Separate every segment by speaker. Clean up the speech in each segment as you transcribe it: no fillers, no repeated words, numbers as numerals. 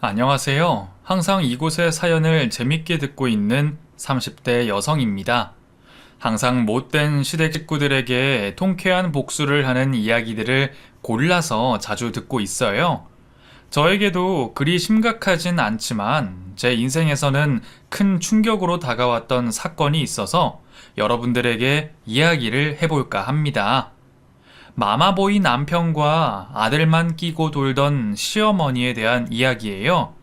Speaker 1: 안녕하세요. 항상 이곳의 사연을 재밌게 듣고 있는 30대 여성입니다. 항상 못된 시댁 식구들에게 통쾌한 복수를 하는 이야기들을 골라서 자주 듣고 있어요. 저에게도 그리 심각하진 않지만 제 인생에서는 큰 충격으로 다가왔던 사건이 있어서 여러분들에게 이야기를 해볼까 합니다. 마마보이 남편과 아들만 끼고 돌던 시어머니에 대한 이야기예요.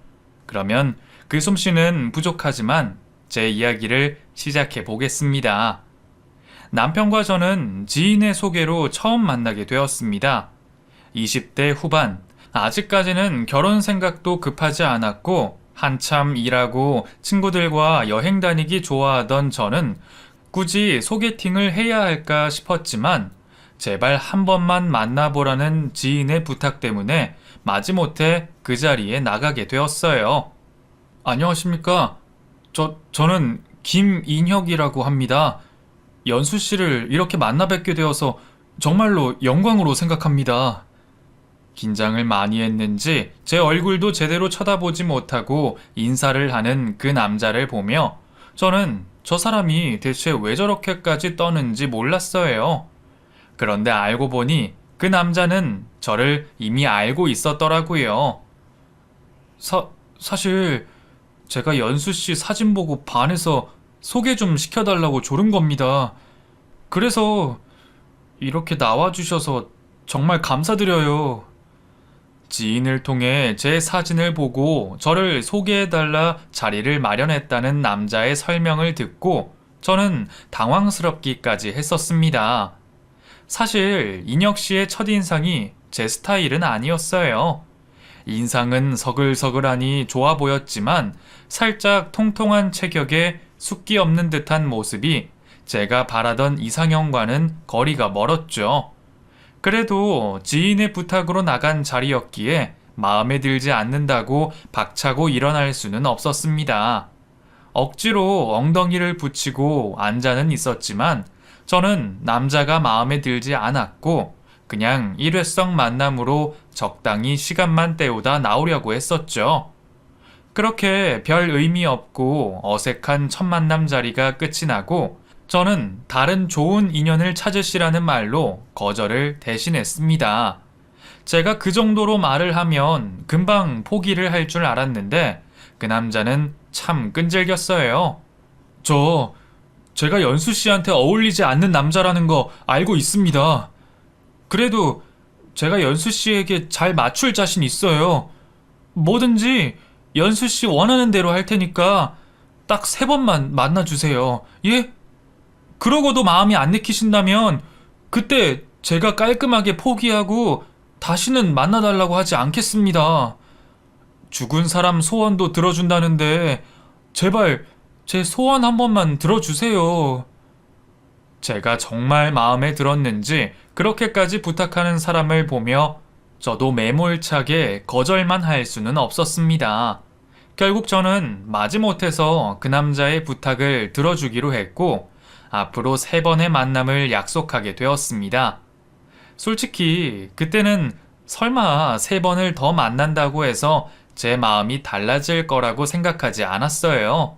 Speaker 1: 그러면 그 솜씨는 부족하지만 제 이야기를 시작해 보겠습니다. 남편과 저는 지인의 소개로 처음 만나게 되었습니다. 20대 후반, 아직까지는 결혼 생각도 급하지 않았고 한참 일하고 친구들과 여행 다니기 좋아하던 저는 굳이 소개팅을 해야 할까 싶었지만 제발 한 번만 만나보라는 지인의 부탁 때문에 마지못해 그 자리에 나가게 되었어요. 안녕하십니까? 저는 김인혁이라고 합니다. 연수 씨를 이렇게 만나 뵙게 되어서 정말로 영광으로 생각합니다. 긴장을 많이 했는지 제 얼굴도 제대로 쳐다보지 못하고 인사를 하는 그 남자를 보며 저는 저 사람이 대체 왜 저렇게까지 떠는지 몰랐어요. 그런데 알고 보니 그 남자는 저를 이미 알고 있었더라고요. 사실 제가 연수 씨 사진 보고 반해서 소개 좀 시켜달라고 조른 겁니다. 그래서 이렇게 나와주셔서 정말 감사드려요. 지인을 통해 제 사진을 보고 저를 소개해달라 자리를 마련했다는 남자의 설명을 듣고 저는 당황스럽기까지 했었습니다. 사실 인혁 씨의 첫인상이 제 스타일은 아니었어요. 인상은 서글서글하니 좋아 보였지만 살짝 통통한 체격에 숫기 없는 듯한 모습이 제가 바라던 이상형과는 거리가 멀었죠. 그래도 지인의 부탁으로 나간 자리였기에 마음에 들지 않는다고 박차고 일어날 수는 없었습니다. 억지로 엉덩이를 붙이고 앉아는 있었지만 저는 남자가 마음에 들지 않았고 그냥 일회성 만남으로 적당히 시간만 때우다 나오려고 했었죠. 그렇게 별 의미 없고 어색한 첫 만남 자리가 끝이 나고 저는 다른 좋은 인연을 찾으시라는 말로 거절을 대신했습니다. 제가 그 정도로 말을 하면 금방 포기를 할 줄 알았는데 그 남자는 참 끈질겼어요. 제가 연수 씨한테 어울리지 않는 남자라는 거 알고 있습니다. 그래도 제가 연수 씨에게 잘 맞출 자신 있어요. 뭐든지 연수 씨 원하는 대로 할 테니까 딱 3번만 만나주세요. 예? 그러고도 마음이 안 내키신다면 그때 제가 깔끔하게 포기하고 다시는 만나달라고 하지 않겠습니다. 죽은 사람 소원도 들어준다는데 제발 제 소원 한 번만 들어주세요. 제가 정말 마음에 들었는지 그렇게까지 부탁하는 사람을 보며 저도 매몰차게 거절만 할 수는 없었습니다. 결국 저는 마지못해서 그 남자의 부탁을 들어주기로 했고 앞으로 3번의 만남을 약속하게 되었습니다. 솔직히 그때는 설마 3번을 더 만난다고 해서 제 마음이 달라질 거라고 생각하지 않았어요.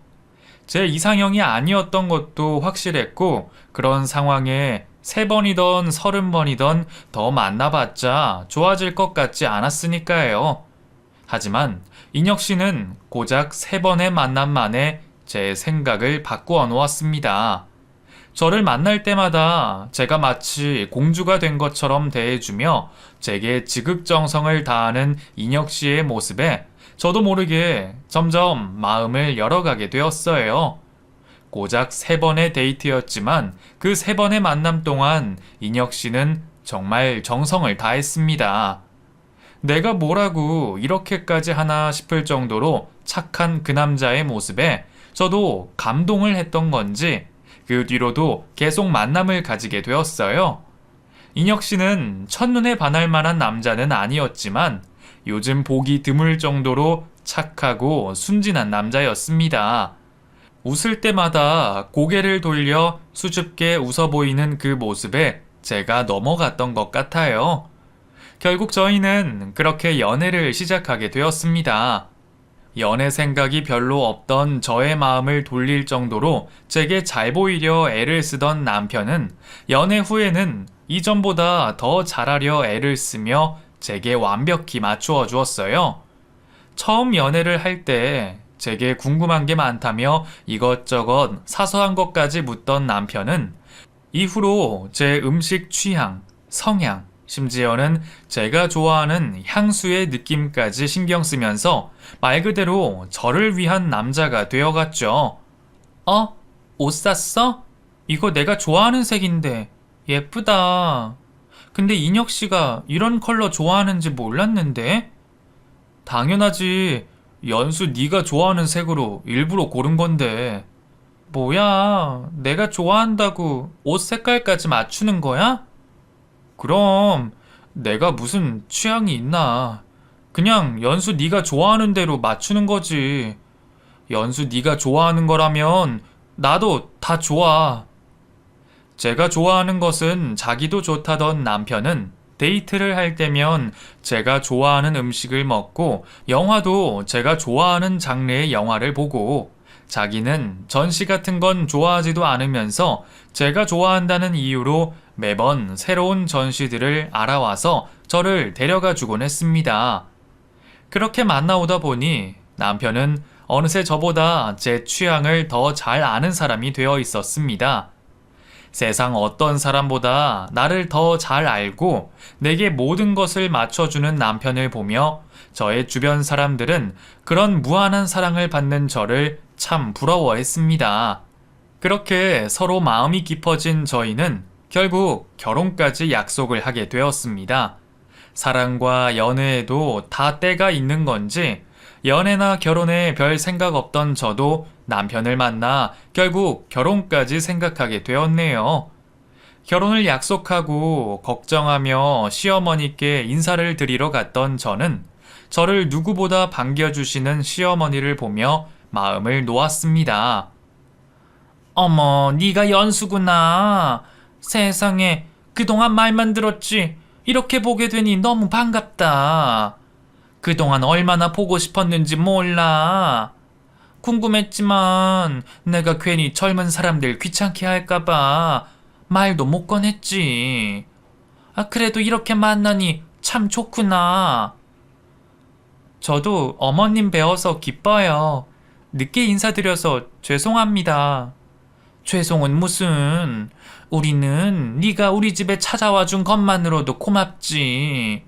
Speaker 1: 제 이상형이 아니었던 것도 확실했고 그런 상황에 3번이던 30번이던 더 만나봤자 좋아질 것 같지 않았으니까요. 하지만 인혁 씨는 고작 3번의 만남 만에 제 생각을 바꾸어 놓았습니다. 저를 만날 때마다 제가 마치 공주가 된 것처럼 대해주며 제게 지극정성을 다하는 인혁 씨의 모습에 저도 모르게 점점 마음을 열어가게 되었어요. 고작 3번의 데이트였지만 그 3번의 만남 동안 인혁 씨는 정말 정성을 다했습니다. 내가 뭐라고 이렇게까지 하나 싶을 정도로 착한 그 남자의 모습에 저도 감동을 했던 건지 그 뒤로도 계속 만남을 가지게 되었어요. 인혁 씨는 첫눈에 반할 만한 남자는 아니었지만 요즘 보기 드물 정도로 착하고 순진한 남자였습니다. 웃을 때마다 고개를 돌려 수줍게 웃어 보이는 그 모습에 제가 넘어갔던 것 같아요. 결국 저희는 그렇게 연애를 시작하게 되었습니다. 연애 생각이 별로 없던 저의 마음을 돌릴 정도로 제게 잘 보이려 애를 쓰던 남편은 연애 후에는 이전보다 더 잘하려 애를 쓰며 제게 완벽히 맞추어 주었어요. 처음 연애를 할 때 제게 궁금한 게 많다며 이것저것 사소한 것까지 묻던 남편은 이후로 제 음식 취향, 성향, 심지어는 제가 좋아하는 향수의 느낌까지 신경 쓰면서 말 그대로 저를 위한 남자가 되어갔죠. 어? 옷 샀어? 이거 내가 좋아하는 색인데 예쁘다. 근데 인혁 씨가 이런 컬러 좋아하는지 몰랐는데? 당연하지. 연수 네가 좋아하는 색으로 일부러 고른 건데. 뭐야, 내가 좋아한다고 옷 색깔까지 맞추는 거야? 그럼 내가 무슨 취향이 있나. 그냥 연수 네가 좋아하는 대로 맞추는 거지. 연수 네가 좋아하는 거라면 나도 다 좋아. 제가 좋아하는 것은 자기도 좋다던 남편은 데이트를 할 때면 제가 좋아하는 음식을 먹고 영화도 제가 좋아하는 장르의 영화를 보고 자기는 전시 같은 건 좋아하지도 않으면서 제가 좋아한다는 이유로 매번 새로운 전시들을 알아와서 저를 데려가 주곤 했습니다. 그렇게 만나오다 보니 남편은 어느새 저보다 제 취향을 더 잘 아는 사람이 되어 있었습니다. 세상 어떤 사람보다 나를 더 잘 알고 내게 모든 것을 맞춰주는 남편을 보며 저의 주변 사람들은 그런 무한한 사랑을 받는 저를 참 부러워했습니다. 그렇게 서로 마음이 깊어진 저희는 결국 결혼까지 약속을 하게 되었습니다. 사랑과 연애에도 다 때가 있는 건지 연애나 결혼에 별 생각 없던 저도 남편을 만나 결국 결혼까지 생각하게 되었네요. 결혼을 약속하고 걱정하며 시어머니께 인사를 드리러 갔던 저는 저를 누구보다 반겨주시는 시어머니를 보며 마음을 놓았습니다. 어머, 네가 연수구나. 세상에, 그동안 말만 들었지. 이렇게 보게 되니 너무 반갑다. 그동안 얼마나 보고 싶었는지 몰라. 궁금했지만 내가 괜히 젊은 사람들 귀찮게 할까봐 말도 못 꺼냈지. 아, 그래도 이렇게 만나니 참 좋구나. 저도 어머님 뵈어서 기뻐요. 늦게 인사드려서 죄송합니다. 죄송은 무슨. 우리는 네가 우리 집에 찾아와 준 것만으로도 고맙지.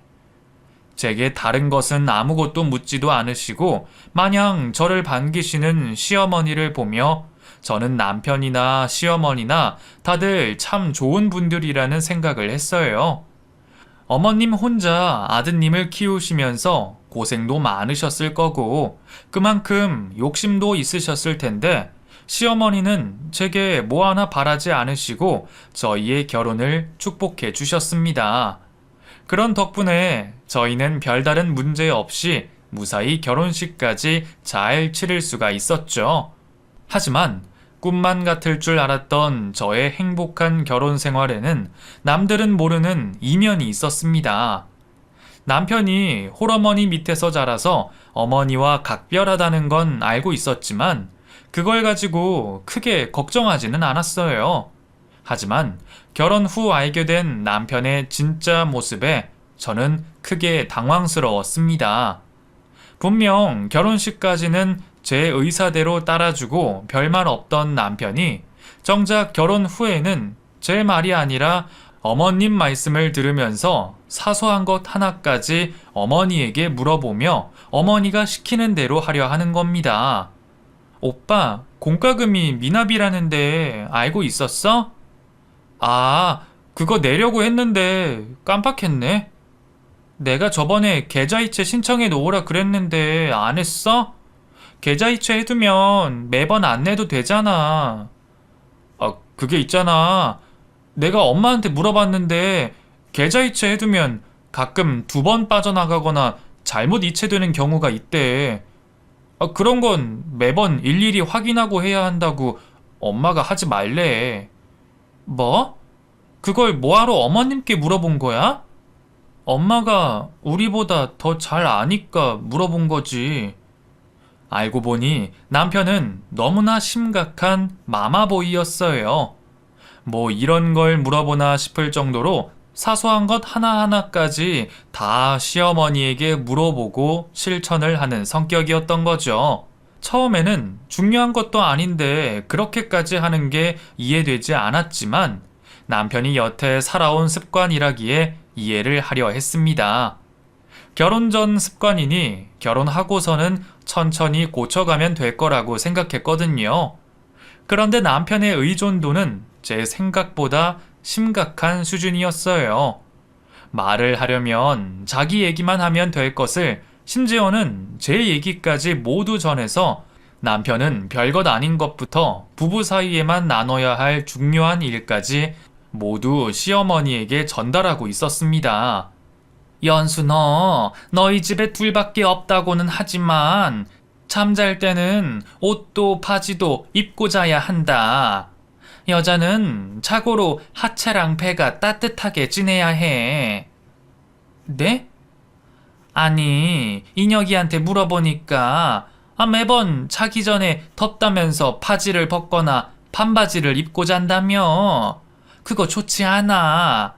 Speaker 1: 제게 다른 것은 아무것도 묻지도 않으시고 마냥 저를 반기시는 시어머니를 보며 저는 남편이나 시어머니나 다들 참 좋은 분들이라는 생각을 했어요. 어머님 혼자 아드님을 키우시면서 고생도 많으셨을 거고 그만큼 욕심도 있으셨을 텐데 시어머니는 제게 뭐 하나 바라지 않으시고 저희의 결혼을 축복해 주셨습니다. 그런 덕분에 저희는 별다른 문제 없이 무사히 결혼식까지 잘 치를 수가 있었죠. 하지만 꿈만 같을 줄 알았던 저의 행복한 결혼 생활에는 남들은 모르는 이면이 있었습니다. 남편이 홀어머니 밑에서 자라서 어머니와 각별하다는 건 알고 있었지만 그걸 가지고 크게 걱정하지는 않았어요. 하지만 결혼 후 알게 된 남편의 진짜 모습에 저는 크게 당황스러웠습니다. 분명 결혼식까지는 제 의사대로 따라주고 별말 없던 남편이 정작 결혼 후에는 제 말이 아니라 어머님 말씀을 들으면서 사소한 것 하나까지 어머니에게 물어보며 어머니가 시키는 대로 하려 하는 겁니다. 오빠, 공과금이 미납이라는데 알고 있었어? 아, 그거 내려고 했는데 깜빡했네. 내가 저번에 계좌이체 신청해 놓으라 그랬는데 안 했어? 계좌이체 해두면 매번 안 내도 되잖아. 아, 그게 있잖아. 내가 엄마한테 물어봤는데 계좌이체 해두면 가끔 2번 빠져나가거나 잘못 이체되는 경우가 있대. 아, 그런 건 매번 일일이 확인하고 해야 한다고 엄마가 하지 말래. 뭐? 그걸 뭐하러 어머님께 물어본 거야? 엄마가 우리보다 더 잘 아니까 물어본 거지. 알고 보니 남편은 너무나 심각한 마마보이였어요. 뭐 이런 걸 물어보나 싶을 정도로 사소한 것 하나하나까지 다 시어머니에게 물어보고 실천을 하는 성격이었던 거죠. 처음에는 중요한 것도 아닌데 그렇게까지 하는 게 이해되지 않았지만 남편이 여태 살아온 습관이라기에 이해를 하려 했습니다. 결혼 전 습관이니 결혼하고서는 천천히 고쳐가면 될 거라고 생각했거든요. 그런데 남편의 의존도는 제 생각보다 심각한 수준이었어요. 말을 하려면 자기 얘기만 하면 될 것을 심지어는 제 얘기까지 모두 전해서 남편은 별것 아닌 것부터 부부 사이에만 나눠야 할 중요한 일까지 모두 시어머니에게 전달하고 있었습니다. 연수 너희 집에 둘밖에 없다고는 하지만 잠잘 때는 옷도 바지도 입고 자야 한다. 여자는 자고로 하체랑 배가 따뜻하게 지내야 해. 네? 아니, 인혁이한테 물어보니까 매번 자기 전에 덥다면서 바지를 벗거나 반바지를 입고 잔다며. 그거 좋지 않아.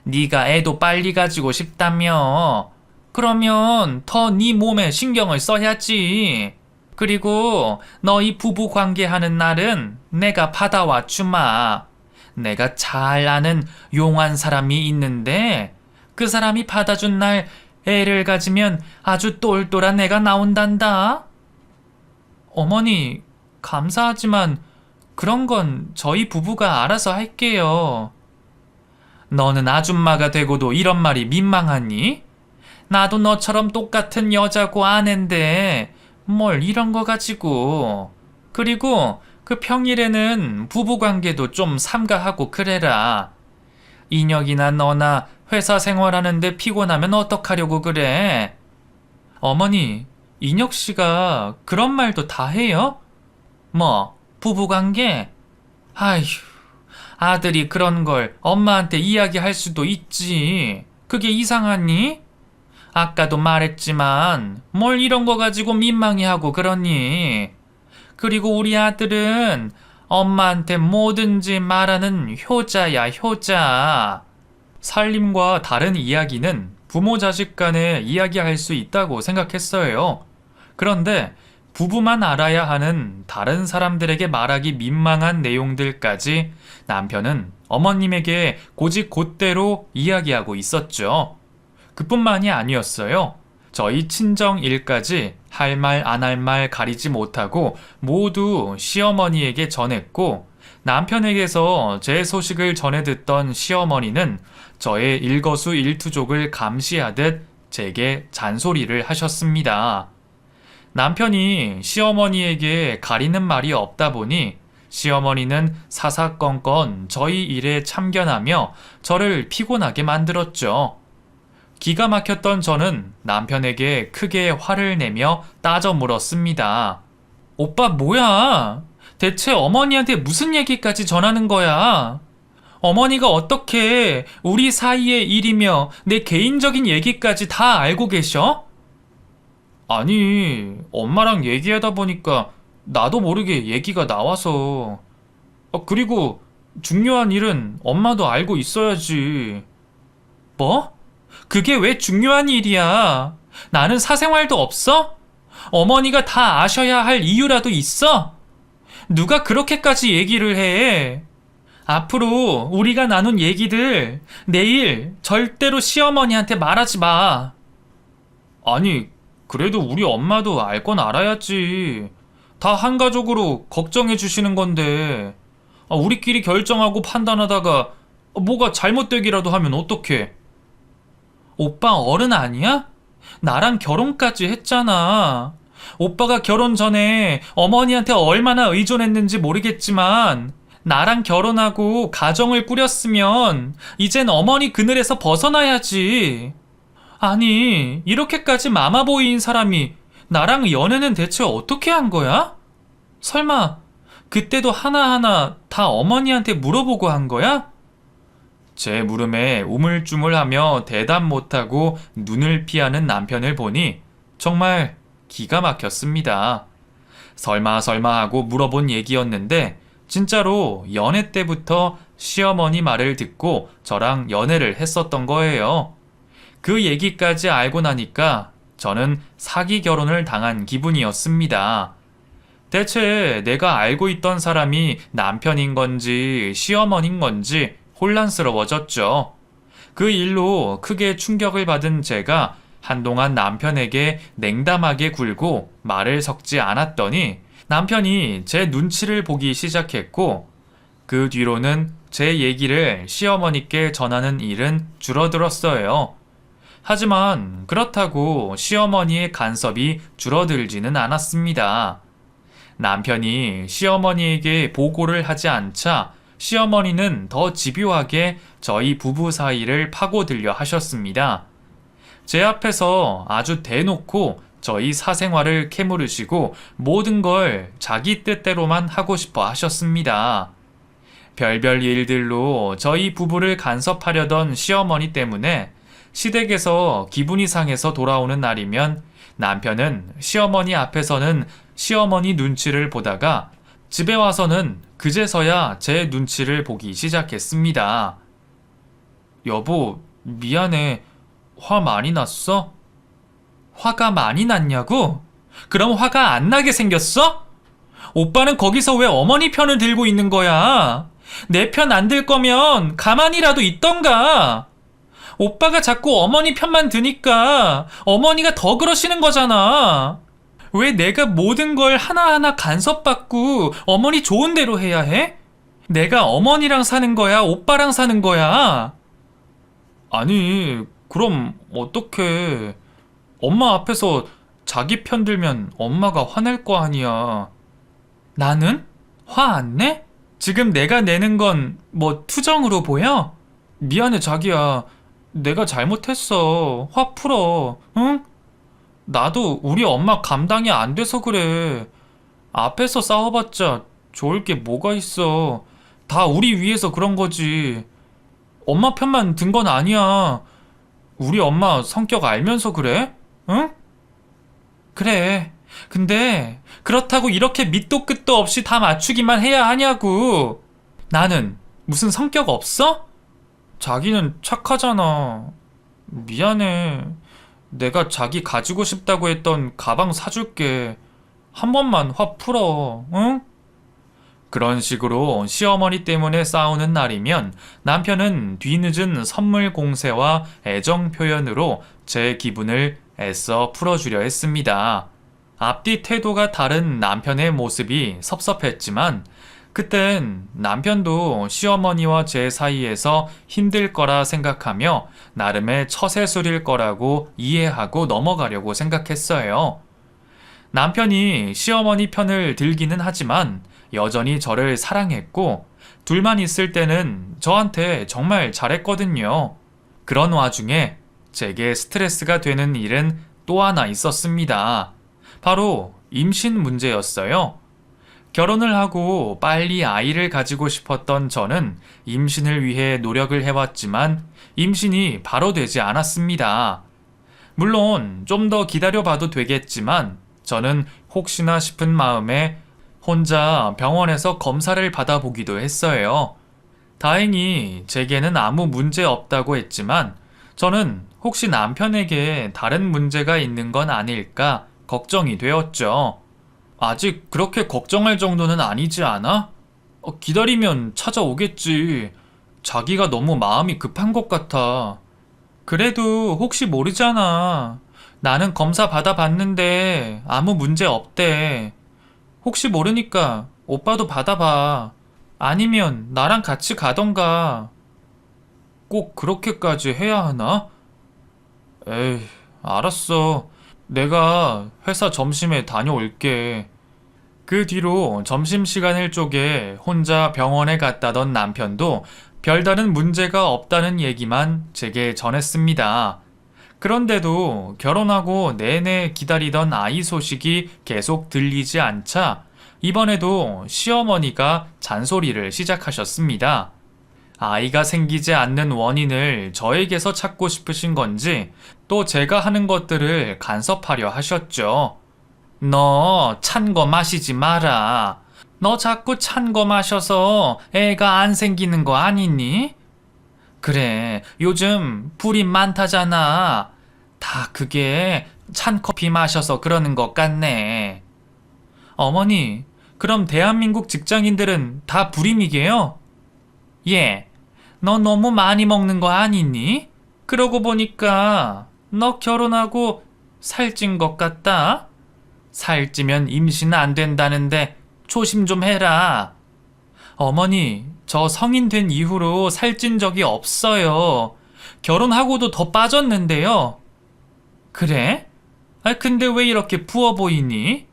Speaker 1: 네가 애도 빨리 가지고 싶다며. 그러면 더 네 몸에 신경을 써야지. 그리고 너희 부부 관계하는 날은 내가 받아와 주마. 내가 잘 아는 용한 사람이 있는데 그 사람이 받아준 날 애를 가지면 아주 똘똘한 애가 나온단다. 어머니, 감사하지만 그런 건 저희 부부가 알아서 할게요. 너는 아줌마가 되고도 이런 말이 민망하니? 나도 너처럼 똑같은 여자고 아는데 뭘 이런 거 가지고. 그리고 그 평일에는 부부관계도 좀 삼가하고 그래라. 인혁이나 너나 회사 생활하는데 피곤하면 어떡하려고 그래? 어머니, 인혁 씨가 그런 말도 다 해요? 뭐, 부부관계? 아휴, 아들이 그런 걸 엄마한테 이야기할 수도 있지. 그게 이상하니? 아까도 말했지만 뭘 이런 거 가지고 민망해하고 그러니? 그리고 우리 아들은 엄마한테 뭐든지 말하는 효자야, 효자. 살림과 다른 이야기는 부모 자식 간에 이야기할 수 있다고 생각했어요. 그런데 부부만 알아야 하는 다른 사람들에게 말하기 민망한 내용들까지 남편은 어머님에게 곧이곧대로 이야기하고 있었죠. 그뿐만이 아니었어요. 저희 친정 일까지 할 말 안 할 말 가리지 못하고 모두 시어머니에게 전했고, 남편에게서 제 소식을 전해 듣던 시어머니는 저의 일거수일투족을 감시하듯 제게 잔소리를 하셨습니다. 남편이 시어머니에게 가리는 말이 없다 보니 시어머니는 사사건건 저희 일에 참견하며 저를 피곤하게 만들었죠. 기가 막혔던 저는 남편에게 크게 화를 내며 따져 물었습니다. 오빠 뭐야? 대체 어머니한테 무슨 얘기까지 전하는 거야? 어머니가 어떻게 우리 사이의 일이며 내 개인적인 얘기까지 다 알고 계셔? 아니, 엄마랑 얘기하다 보니까 나도 모르게 얘기가 나와서. 그리고 중요한 일은 엄마도 알고 있어야지. 뭐? 그게 왜 중요한 일이야? 나는 사생활도 없어? 어머니가 다 아셔야 할 이유라도 있어? 누가 그렇게까지 얘기를 해? 앞으로 우리가 나눈 얘기들 내일 절대로 시어머니한테 말하지 마. 아니, 그래도 우리 엄마도 알 건 알아야지. 다 한가족으로 걱정해 주시는 건데. 우리끼리 결정하고 판단하다가 뭐가 잘못되기라도 하면 어떡해? 오빠 어른 아니야? 나랑 결혼까지 했잖아. 오빠가 결혼 전에 어머니한테 얼마나 의존했는지 모르겠지만 나랑 결혼하고 가정을 꾸렸으면 이젠 어머니 그늘에서 벗어나야지. 아니, 이렇게까지 마마보이인 사람이 나랑 연애는 대체 어떻게 한 거야? 설마 그때도 하나하나 다 어머니한테 물어보고 한 거야? 제 물음에 우물쭈물하며 대답 못하고 눈을 피하는 남편을 보니 정말 기가 막혔습니다. 설마 설마 하고 물어본 얘기였는데 진짜로 연애 때부터 시어머니 말을 듣고 저랑 연애를 했었던 거예요. 그 얘기까지 알고 나니까 저는 사기 결혼을 당한 기분이었습니다. 대체 내가 알고 있던 사람이 남편인 건지 시어머니인 건지 혼란스러워졌죠. 그 일로 크게 충격을 받은 제가 한동안 남편에게 냉담하게 굴고 말을 섞지 않았더니 남편이 제 눈치를 보기 시작했고 그 뒤로는 제 얘기를 시어머니께 전하는 일은 줄어들었어요. 하지만 그렇다고 시어머니의 간섭이 줄어들지는 않았습니다. 남편이 시어머니에게 보고를 하지 않자 시어머니는 더 집요하게 저희 부부 사이를 파고들려 하셨습니다. 제 앞에서 아주 대놓고 저희 사생활을 캐물으시고 모든 걸 자기 뜻대로만 하고 싶어 하셨습니다. 별별 일들로 저희 부부를 간섭하려던 시어머니 때문에 시댁에서 기분이 상해서 돌아오는 날이면 남편은 시어머니 앞에서는 시어머니 눈치를 보다가 집에 와서는 그제서야 제 눈치를 보기 시작했습니다. 여보, 미안해. 화 많이 났어? 화가 많이 났냐고? 그럼 화가 안 나게 생겼어? 오빠는 거기서 왜 어머니 편을 들고 있는 거야? 내 편 안 들 거면 가만히라도 있던가. 오빠가 자꾸 어머니 편만 드니까 어머니가 더 그러시는 거잖아. 왜 내가 모든 걸 하나하나 간섭받고 어머니 좋은 대로 해야 해? 내가 어머니랑 사는 거야? 오빠랑 사는 거야? 아니, 그럼 어떡해. 엄마 앞에서 자기 편 들면 엄마가 화낼 거 아니야. 나는? 화 안 내? 지금 내가 내는 건 뭐 투정으로 보여? 미안해 자기야. 내가 잘못했어. 화 풀어. 응? 나도 우리 엄마 감당이 안 돼서 그래. 앞에서 싸워봤자 좋을 게 뭐가 있어. 다 우리 위해서 그런 거지. 엄마 편만 든 건 아니야. 우리 엄마 성격 알면서 그래? 응? 그래. 근데 그렇다고 이렇게 밑도 끝도 없이 다 맞추기만 해야 하냐고. 나는 무슨 성격 없어? 자기는 착하잖아. 미안해. 내가 자기 가지고 싶다고 했던 가방 사줄게. 한 번만 화 풀어. 응? 그런 식으로 시어머니 때문에 싸우는 날이면 남편은 뒤늦은 선물 공세와 애정 표현으로 제 기분을 애써 풀어주려 했습니다. 앞뒤 태도가 다른 남편의 모습이 섭섭했지만 그땐 남편도 시어머니와 제 사이에서 힘들 거라 생각하며 나름의 처세술일 거라고 이해하고 넘어가려고 생각했어요. 남편이 시어머니 편을 들기는 하지만 여전히 저를 사랑했고 둘만 있을 때는 저한테 정말 잘했거든요. 그런 와중에 제게 스트레스가 되는 일은 또 하나 있었습니다. 바로 임신 문제였어요. 결혼을 하고 빨리 아이를 가지고 싶었던 저는 임신을 위해 노력을 해왔지만 임신이 바로 되지 않았습니다. 물론 좀 더 기다려봐도 되겠지만 저는 혹시나 싶은 마음에 혼자 병원에서 검사를 받아보기도 했어요. 다행히 제게는 아무 문제 없다고 했지만 저는 혹시 남편에게 다른 문제가 있는 건 아닐까 걱정이 되었죠. 아직 그렇게 걱정할 정도는 아니지 않아? 기다리면 찾아오겠지. 자기가 너무 마음이 급한 것 같아. 그래도 혹시 모르잖아. 나는 검사 받아봤는데 아무 문제 없대. 혹시 모르니까 오빠도 받아봐. 아니면 나랑 같이 가던가. 꼭 그렇게까지 해야 하나? 에이, 알았어. 내가 회사 점심에 다녀올게. 그 뒤로 점심시간을 쪼개 혼자 병원에 갔다던 남편도 별다른 문제가 없다는 얘기만 제게 전했습니다. 그런데도 결혼하고 내내 기다리던 아이 소식이 계속 들리지 않자 이번에도 시어머니가 잔소리를 시작하셨습니다. 아이가 생기지 않는 원인을 저에게서 찾고 싶으신 건지 또 제가 하는 것들을 간섭하려 하셨죠. 너 찬 거 마시지 마라. 너 자꾸 찬 거 마셔서 애가 안 생기는 거 아니니? 그래, 요즘 불이 많다잖아. 다 그게 찬 커피 마셔서 그러는 것 같네. 어머니, 그럼 대한민국 직장인들은 다 불임이게요? 예, 너 너무 많이 먹는 거 아니니? 그러고 보니까 너 결혼하고 살찐 것 같다? 살찌면 임신 안 된다는데 조심 좀 해라. 어머니, 저 성인 된 이후로 살찐 적이 없어요. 결혼하고도 더 빠졌는데요. 그래? 아, 근데 왜 이렇게 부어 보이니?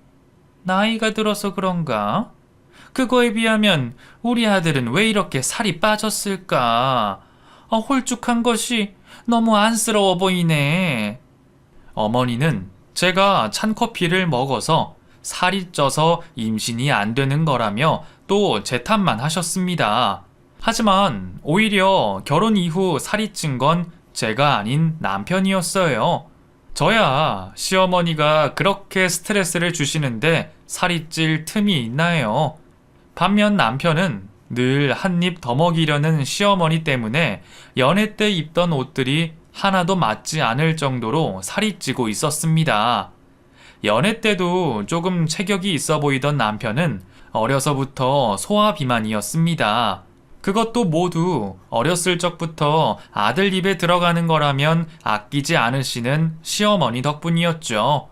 Speaker 1: 나이가 들어서 그런가? 그거에 비하면 우리 아들은 왜 이렇게 살이 빠졌을까? 홀쭉한 것이 너무 안쓰러워 보이네. 어머니는 제가 찬 커피를 먹어서 살이 쪄서 임신이 안 되는 거라며 또 제 탓만 하셨습니다. 하지만 오히려 결혼 이후 살이 찐 건 제가 아닌 남편이었어요. 저야 시어머니가 그렇게 스트레스를 주시는데 살이 찔 틈이 있나요? 반면 남편은 늘 한 입 더 먹이려는 시어머니 때문에 연애 때 입던 옷들이 하나도 맞지 않을 정도로 살이 찌고 있었습니다. 연애 때도 조금 체격이 있어 보이던 남편은 어려서부터 소화 비만이었습니다. 그것도 모두 어렸을 적부터 아들 입에 들어가는 거라면 아끼지 않으시는 시어머니 덕분이었죠.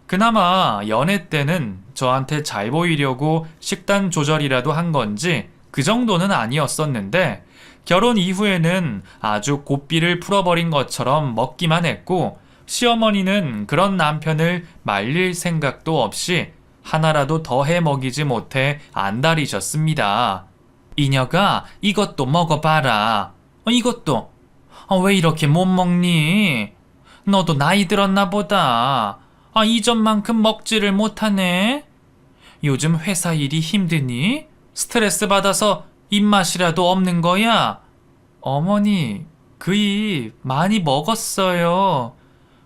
Speaker 1: 그나마 연애 때는 저한테 잘 보이려고 식단 조절이라도 한 건지 그 정도는 아니었었는데 결혼 이후에는 아주 고삐를 풀어버린 것처럼 먹기만 했고 시어머니는 그런 남편을 말릴 생각도 없이 하나라도 더 해 먹이지 못해 안달이셨습니다. 이녀가 이것도 먹어봐라. 이것도. 왜 이렇게 못 먹니? 너도 나이 들었나 보다. 이전만큼 먹지를 못하네. 요즘 회사 일이 힘드니? 스트레스 받아서 입맛이라도 없는 거야? 어머니, 그 입 많이 먹었어요.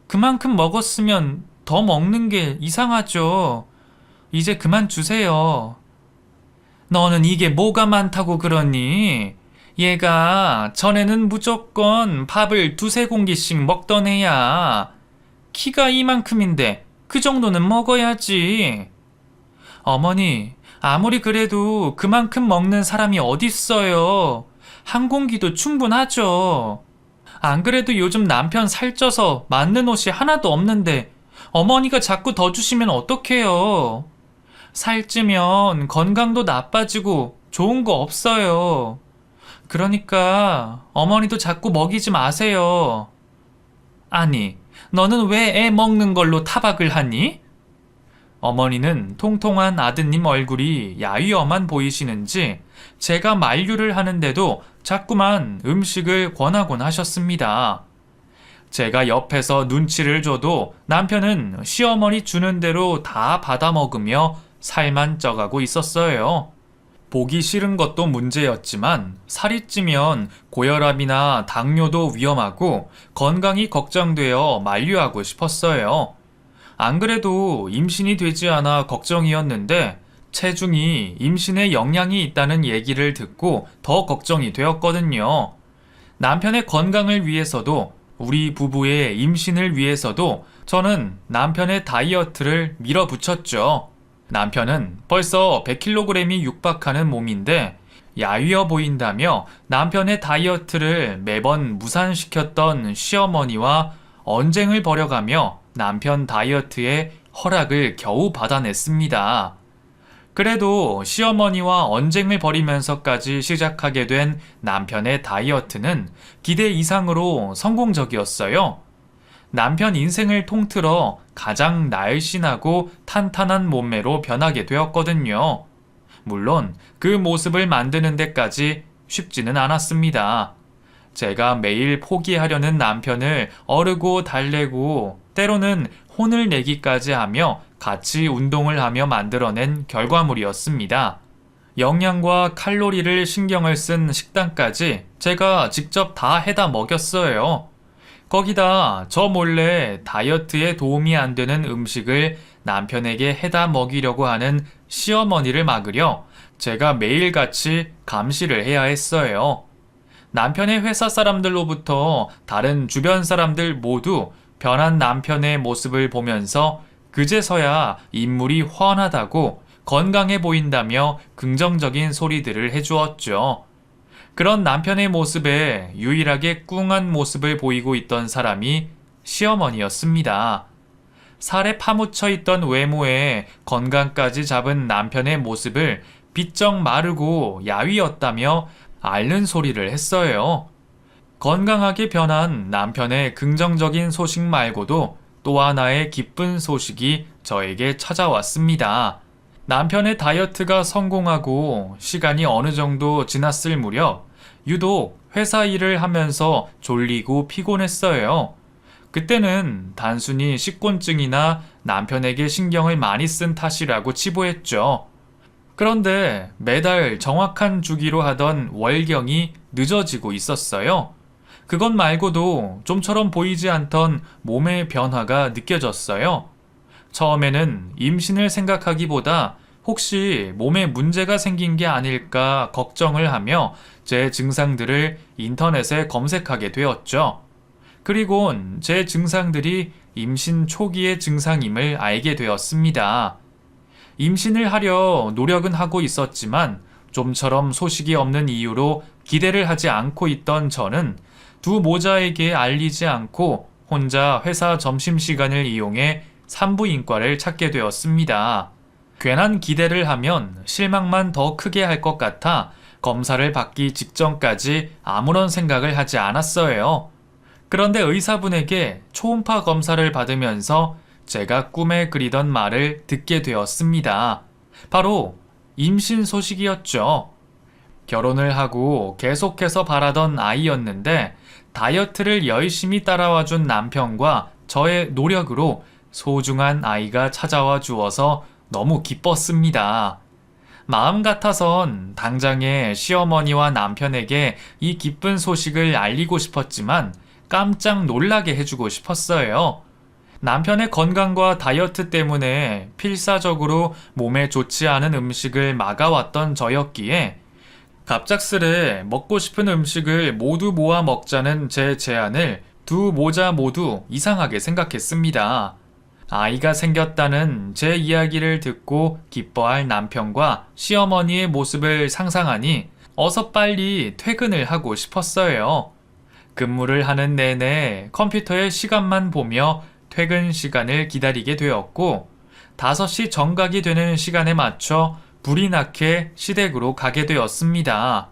Speaker 1: 그만큼 먹었으면 더 먹는 게 이상하죠. 이제 그만 주세요. 너는 이게 뭐가 많다고 그러니? 얘가 전에는 무조건 밥을 두세 공기씩 먹던 애야. 키가 이만큼인데 그 정도는 먹어야지. 어머니, 아무리 그래도 그만큼 먹는 사람이 어딨어요. 한 공기도 충분하죠. 안 그래도 요즘 남편 살쪄서 맞는 옷이 하나도 없는데 어머니가 자꾸 더 주시면 어떡해요. 살찌면 건강도 나빠지고 좋은 거 없어요. 그러니까 어머니도 자꾸 먹이지 마세요. 아니, 너는 왜 애 먹는 걸로 타박을 하니? 어머니는 통통한 아드님 얼굴이 야위엄한 보이시는지 제가 만류를 하는데도 자꾸만 음식을 권하곤 하셨습니다. 제가 옆에서 눈치를 줘도 남편은 시어머니 주는 대로 다 받아 먹으며 살만 쪄가고 있었어요. 보기 싫은 것도 문제였지만 살이 찌면 고혈압이나 당뇨도 위험하고 건강이 걱정되어 만류하고 싶었어요. 안 그래도 임신이 되지 않아 걱정이었는데 체중이 임신에 영향이 있다는 얘기를 듣고 더 걱정이 되었거든요. 남편의 건강을 위해서도 우리 부부의 임신을 위해서도 저는 남편의 다이어트를 밀어붙였죠. 남편은 벌써 100kg이 육박하는 몸인데 야위어 보인다며 남편의 다이어트를 매번 무산시켰던 시어머니와 언쟁을 벌여가며 남편 다이어트에 허락을 겨우 받아냈습니다. 그래도 시어머니와 언쟁을 벌이면서까지 시작하게 된 남편의 다이어트는 기대 이상으로 성공적이었어요. 남편 인생을 통틀어 가장 날씬하고 탄탄한 몸매로 변하게 되었거든요. 물론 그 모습을 만드는 데까지 쉽지는 않았습니다. 제가 매일 포기하려는 남편을 어르고 달래고 때로는 혼을 내기까지 하며 같이 운동을 하며 만들어낸 결과물이었습니다. 영양과 칼로리를 신경을 쓴 식단까지 제가 직접 다 해다 먹였어요. 거기다 저 몰래 다이어트에 도움이 안 되는 음식을 남편에게 해다 먹이려고 하는 시어머니를 막으려 제가 매일같이 감시를 해야 했어요. 남편의 회사 사람들로부터 다른 주변 사람들 모두 변한 남편의 모습을 보면서 그제서야 인물이 훤하다고 건강해 보인다며 긍정적인 소리들을 해주었죠. 그런 남편의 모습에 유일하게 꿍한 모습을 보이고 있던 사람이 시어머니였습니다. 살에 파묻혀 있던 외모에 건강까지 잡은 남편의 모습을 비쩍 마르고 야위었다며 앓는 소리를 했어요. 건강하게 변한 남편의 긍정적인 소식 말고도 또 하나의 기쁜 소식이 저에게 찾아왔습니다. 남편의 다이어트가 성공하고 시간이 어느 정도 지났을 무렵 유독 회사 일을 하면서 졸리고 피곤했어요. 그때는 단순히 식곤증이나 남편에게 신경을 많이 쓴 탓이라고 치부했죠. 그런데 매달 정확한 주기로 하던 월경이 늦어지고 있었어요. 그것 말고도 좀처럼 보이지 않던 몸의 변화가 느껴졌어요. 처음에는 임신을 생각하기보다 혹시 몸에 문제가 생긴 게 아닐까 걱정을 하며 제 증상들을 인터넷에 검색하게 되었죠. 그리곤 제 증상들이 임신 초기의 증상임을 알게 되었습니다. 임신을 하려 노력은 하고 있었지만 좀처럼 소식이 없는 이유로 기대를 하지 않고 있던 저는 두 모자에게 알리지 않고 혼자 회사 점심시간을 이용해 산부인과를 찾게 되었습니다. 괜한 기대를 하면 실망만 더 크게 할 것 같아 검사를 받기 직전까지 아무런 생각을 하지 않았어요. 그런데 의사분에게 초음파 검사를 받으면서 제가 꿈에 그리던 말을 듣게 되었습니다. 바로 임신 소식이었죠. 결혼을 하고 계속해서 바라던 아이였는데 다이어트를 열심히 따라와준 남편과 저의 노력으로 소중한 아이가 찾아와 주어서 너무 기뻤습니다. 마음 같아선 당장에 시어머니와 남편에게 이 기쁜 소식을 알리고 싶었지만 깜짝 놀라게 해주고 싶었어요. 남편의 건강과 다이어트 때문에 필사적으로 몸에 좋지 않은 음식을 막아왔던 저였기에 갑작스레 먹고 싶은 음식을 모두 모아 먹자는 제 제안을 두 모자 모두 이상하게 생각했습니다. 아이가 생겼다는 제 이야기를 듣고 기뻐할 남편과 시어머니의 모습을 상상하니 어서 빨리 퇴근을 하고 싶었어요. 근무를 하는 내내 컴퓨터의 시간만 보며 퇴근 시간을 기다리게 되었고 5시 정각이 되는 시간에 맞춰 불이 나게 시댁으로 가게 되었습니다.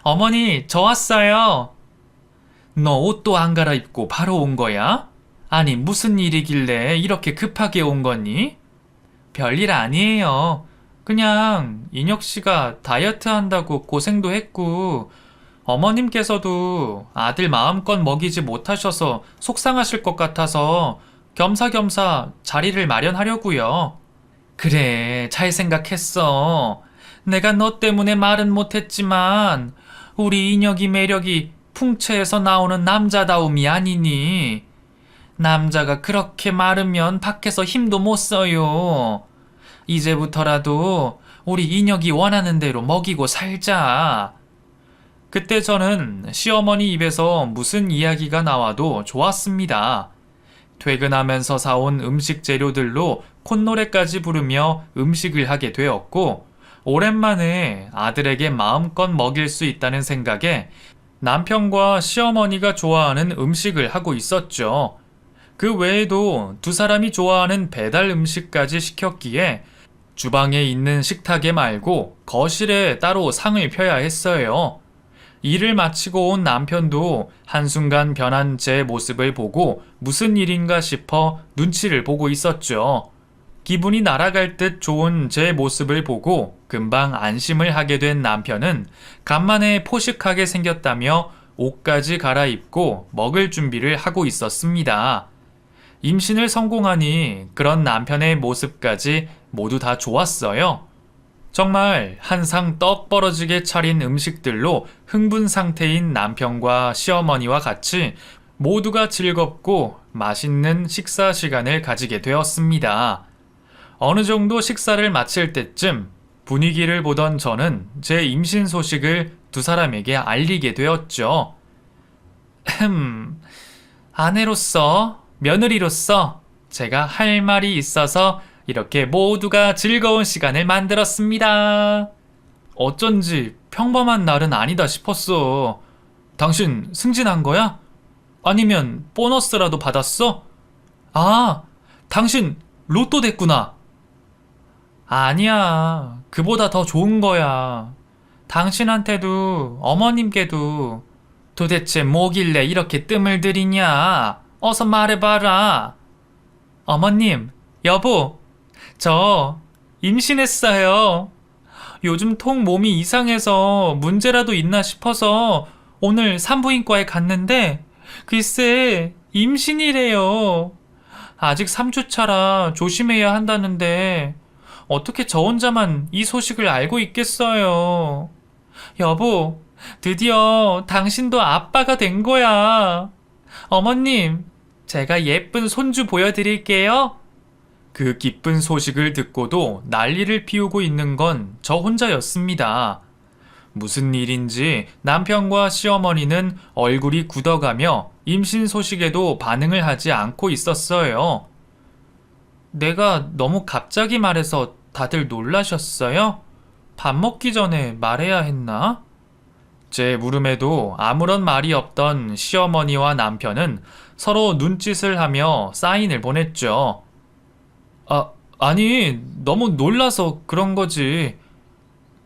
Speaker 1: 어머니, 저 왔어요. 너 옷도 안 갈아입고 바로 온 거야? 아니, 무슨 일이길래 이렇게 급하게 온 거니? 별일 아니에요. 그냥 인혁 씨가 다이어트 한다고 고생도 했고 어머님께서도 아들 마음껏 먹이지 못하셔서 속상하실 것 같아서 겸사겸사 자리를 마련하려고요. 그래, 잘 생각했어. 내가 너 때문에 말은 못했지만 우리 인혁이 매력이 풍채에서 나오는 남자다움이 아니니. 남자가 그렇게 마르면 밖에서 힘도 못 써요. 이제부터라도 우리 인혁이 원하는 대로 먹이고 살자. 그때 저는 시어머니 입에서 무슨 이야기가 나와도 좋았습니다. 퇴근하면서 사온 음식 재료들로 콧노래까지 부르며 음식을 하게 되었고 오랜만에 아들에게 마음껏 먹일 수 있다는 생각에 남편과 시어머니가 좋아하는 음식을 하고 있었죠. 그 외에도 두 사람이 좋아하는 배달 음식까지 시켰기에 주방에 있는 식탁에 말고 거실에 따로 상을 펴야 했어요. 일을 마치고 온 남편도 한순간 변한 제 모습을 보고 무슨 일인가 싶어 눈치를 보고 있었죠. 기분이 날아갈 듯 좋은 제 모습을 보고 금방 안심을 하게 된 남편은 간만에 포식하게 생겼다며 옷까지 갈아입고 먹을 준비를 하고 있었습니다. 임신을 성공하니 그런 남편의 모습까지 모두 다 좋았어요. 정말 한 상 떡 벌어지게 차린 음식들로 흥분 상태인 남편과 시어머니와 같이 모두가 즐겁고 맛있는 식사 시간을 가지게 되었습니다. 어느 정도 식사를 마칠 때쯤 분위기를 보던 저는 제 임신 소식을 두 사람에게 알리게 되었죠. 아내로서, 며느리로서 제가 할 말이 있어서 이렇게 모두가 즐거운 시간을 만들었습니다. 어쩐지 평범한 날은 아니다 싶었어. 당신 승진한 거야? 아니면 보너스라도 받았어? 아, 당신 로또 됐구나. 아니야. 그보다 더 좋은 거야. 당신한테도 어머님께도 도대체 뭐길래 이렇게 뜸을 들이냐? 어서 말해봐라. 어머님, 여보, 저 임신했어요. 요즘 통 몸이 이상해서 문제라도 있나 싶어서 오늘 산부인과에 갔는데 글쎄 임신이래요. 아직 3주차라 조심해야 한다는데 어떻게 저 혼자만 이 소식을 알고 있겠어요. 여보, 드디어 당신도 아빠가 된 거야. 어머님, 제가 예쁜 손주 보여드릴게요. 그 기쁜 소식을 듣고도 난리를 피우고 있는 건 저 혼자였습니다. 무슨 일인지 남편과 시어머니는 얼굴이 굳어가며 임신 소식에도 반응을 하지 않고 있었어요. 내가 너무 갑자기 말해서 다들 놀라셨어요? 밥 먹기 전에 말해야 했나? 제 물음에도 아무런 말이 없던 시어머니와 남편은 서로 눈짓을 하며 사인을 보냈죠. 아니, 너무 놀라서 그런 거지.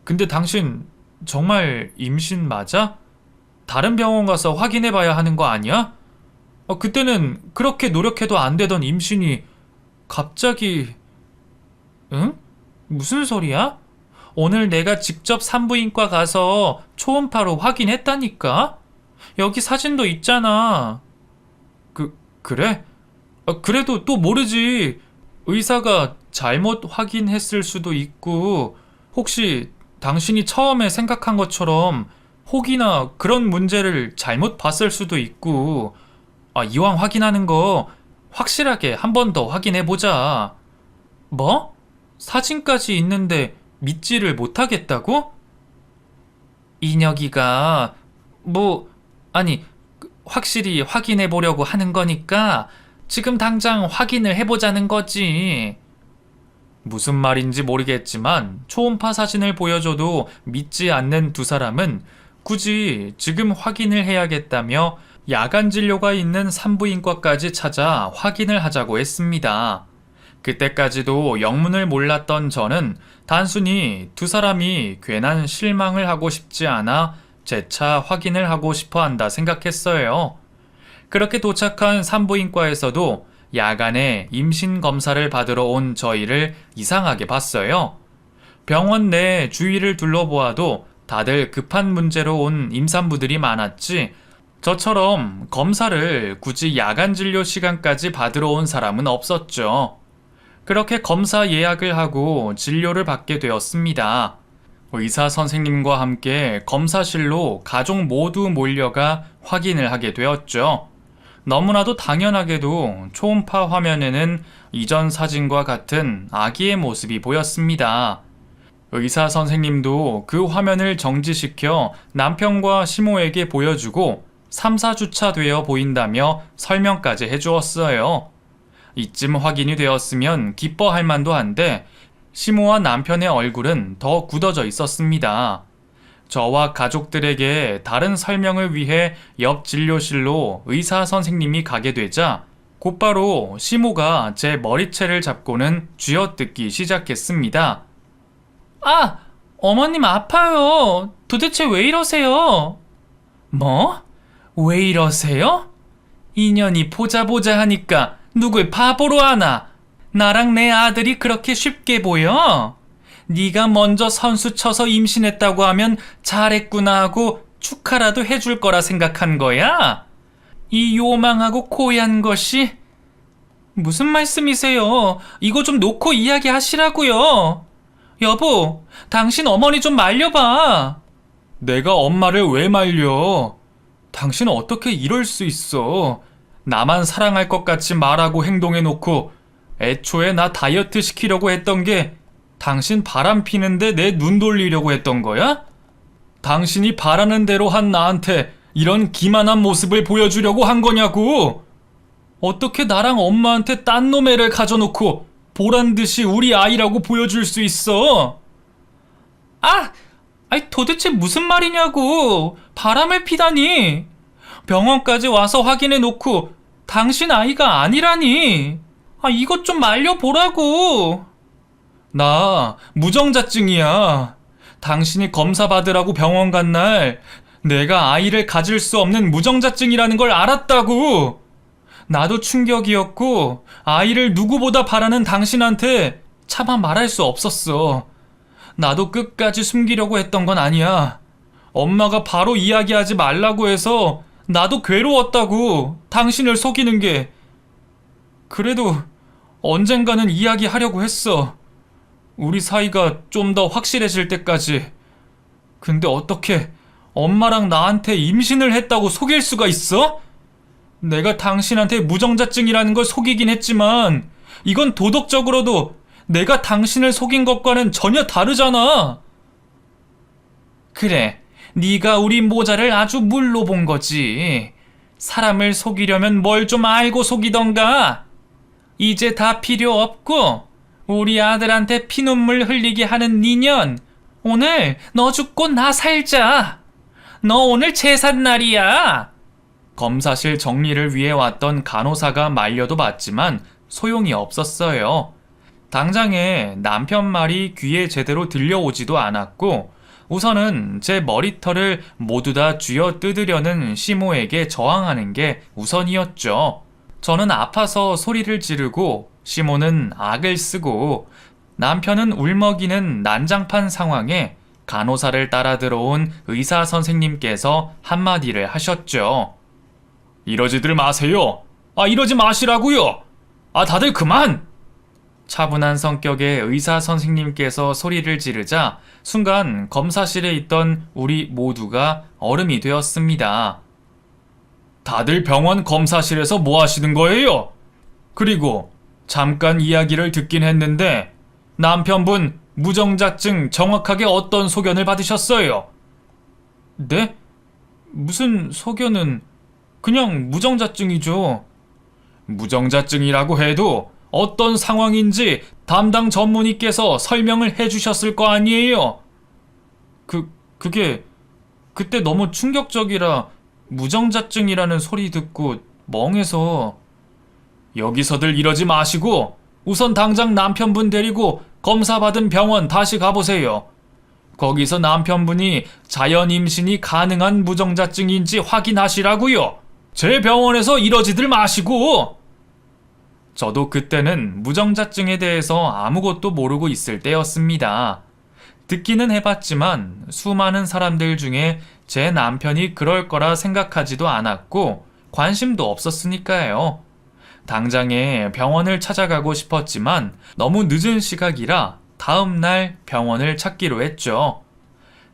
Speaker 1: 근데 당신 정말 임신 맞아? 다른 병원 가서 확인해 봐야 하는 거 아니야? 그때는 그렇게 노력해도 안 되던 임신이 갑자기... 응? 무슨 소리야? 오늘 내가 직접 산부인과 가서 초음파로 확인했다니까? 여기 사진도 있잖아. 그래? 그래도 또 모르지. 의사가 잘못 확인했을 수도 있고, 혹시 당신이 처음에 생각한 것처럼 혹이나 그런 문제를 잘못 봤을 수도 있고, 이왕 확인하는 거 확실하게 한 번 더 확인해보자. 뭐? 사진까지 있는데 믿지를 못하겠다고? 이녀기가, 확실히 확인해보려고 하는 거니까 지금 당장 확인을 해보자는 거지. 무슨 말인지 모르겠지만 초음파 사진을 보여줘도 믿지 않는 두 사람은 굳이 지금 확인을 해야겠다며 야간 진료가 있는 산부인과까지 찾아 확인을 하자고 했습니다. 그때까지도 영문을 몰랐던 저는 단순히 두 사람이 괜한 실망을 하고 싶지 않아 재차 확인을 하고 싶어 한다 생각했어요. 그렇게 도착한 산부인과에서도 야간에 임신 검사를 받으러 온 저희를 이상하게 봤어요. 병원 내 주위를 둘러보아도 다들 급한 문제로 온 임산부들이 많았지, 저처럼 검사를 굳이 야간 진료 시간까지 받으러 온 사람은 없었죠. 그렇게 검사 예약을 하고 진료를 받게 되었습니다. 의사 선생님과 함께 검사실로 가족 모두 몰려가 확인을 하게 되었죠. 너무나도 당연하게도 초음파 화면에는 이전 사진과 같은 아기의 모습이 보였습니다. 의사 선생님도 그 화면을 정지시켜 남편과 시모에게 보여주고 3, 4주차 되어 보인다며 설명까지 해주었어요. 이쯤 확인이 되었으면 기뻐할 만도 한데 시모와 남편의 얼굴은 더 굳어져 있었습니다. 저와 가족들에게 다른 설명을 위해 옆 진료실로 의사 선생님이 가게 되자 곧바로 시모가 제 머리채를 잡고는 쥐어뜯기 시작했습니다. 어머님 아파요. 도대체 왜 이러세요? 뭐? 왜 이러세요? 인연이 보자 하니까 누굴 바보로 하나? 나랑 내 아들이 그렇게 쉽게 보여? 네가 먼저 선수 쳐서 임신했다고 하면 잘했구나 하고 축하라도 해줄 거라 생각한 거야? 이 요망하고 고얀 것이? 무슨 말씀이세요? 이거 좀 놓고 이야기하시라고요. 여보, 당신 어머니 좀 말려봐. 내가 엄마를 왜 말려? 당신은 어떻게 이럴 수 있어? 나만 사랑할 것 같이 말하고 행동해놓고 애초에 나 다이어트 시키려고 했던 게 당신 바람 피는데 내 눈 돌리려고 했던 거야? 당신이 바라는 대로 한 나한테 이런 기만한 모습을 보여주려고 한 거냐고! 어떻게 나랑 엄마한테 딴 놈 애를 가져놓고 보란 듯이 우리 아이라고 보여줄 수 있어? 아이 도대체 무슨 말이냐고! 바람을 피다니! 병원까지 와서 확인해 놓고 당신 아이가 아니라니! 이것 좀 말려보라고! 나 무정자증이야. 당신이 검사 받으라고 병원 간 날 내가 아이를 가질 수 없는 무정자증이라는 걸 알았다고! 나도 충격이었고 아이를 누구보다 바라는 당신한테 차마 말할 수 없었어. 나도 끝까지 숨기려고 했던 건 아니야. 엄마가 바로 이야기하지 말라고 해서 나도 괴로웠다고, 당신을 속이는 게. 그래도 언젠가는 이야기하려고 했어. 우리 사이가 좀 더 확실해질 때까지. 근데 어떻게 엄마랑 나한테 임신을 했다고 속일 수가 있어? 내가 당신한테 무정자증이라는 걸 속이긴 했지만 이건 도덕적으로도 내가 당신을 속인 것과는 전혀 다르잖아. 그래, 네가 우리 모자를 아주 물로 본 거지. 사람을 속이려면 뭘 좀 알고 속이던가. 이제 다 필요 없고 우리 아들한테 피눈물 흘리게 하는 니년, 오늘 너 죽고 나 살자. 너 오늘 제삿날이야. 검사실 정리를 위해 왔던 간호사가 말려도 봤지만 소용이 없었어요. 당장에 남편 말이 귀에 제대로 들려오지도 않았고 우선은 제 머리털을 모두 다 쥐어 뜯으려는 시모에게 저항하는 게 우선이었죠. 저는 아파서 소리를 지르고 시모는 악을 쓰고 남편은 울먹이는 난장판 상황에 간호사를 따라 들어온 의사 선생님께서 한마디를 하셨죠. 이러지들 마세요. 이러지 마시라고요. 다들 그만! 차분한 성격의 의사 선생님께서 소리를 지르자 순간 검사실에 있던 우리 모두가 얼음이 되었습니다. 다들 병원 검사실에서 뭐 하시는 거예요? 그리고 잠깐 이야기를 듣긴 했는데 남편분 무정자증 정확하게 어떤 소견을 받으셨어요? 네? 무슨 소견은 그냥 무정자증이죠. 무정자증이라고 해도 어떤 상황인지 담당 전문의께서 설명을 해주셨을 거 아니에요? 그게 그때 너무 충격적이라 무정자증이라는 소리 듣고 멍해서. 여기서들 이러지 마시고 우선 당장 남편분 데리고 검사 받은 병원 다시 가보세요. 거기서 남편분이 자연 임신이 가능한 무정자증인지 확인하시라고요. 제 병원에서 이러지들 마시고. 저도 그때는 무정자증에 대해서 아무것도 모르고 있을 때였습니다. 듣기는 해봤지만 수많은 사람들 중에 제 남편이 그럴 거라 생각하지도 않았고 관심도 없었으니까요. 당장에 병원을 찾아가고 싶었지만 너무 늦은 시각이라 다음날 병원을 찾기로 했죠.